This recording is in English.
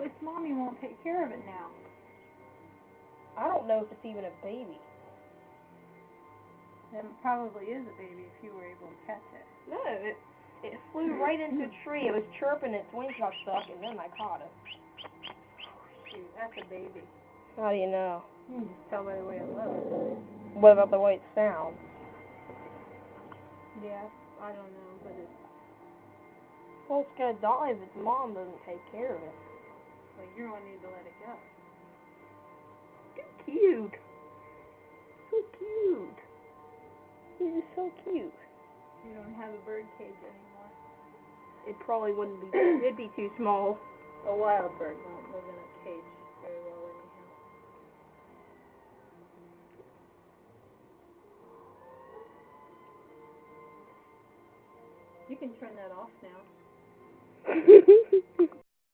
its mommy won't take care of it now? I don't know if it's even a baby. It probably is a baby if you were able to catch it. No, it flew right into a tree. It was chirping, its wings got stuck, and then I caught it. Shoot, that's a baby. How do you know? You can just tell by the way it looks. What about the way it sounds? Yeah, I don't know, but it's... Well, it's gonna die if its mom doesn't take care of it. Well, you're gonna need to let it go. So cute. So cute. He's so cute. You don't have a bird cage anymore. It probably wouldn't be. It'd be too small. A wild bird won't live in a cage very well anyhow. You can turn that off now.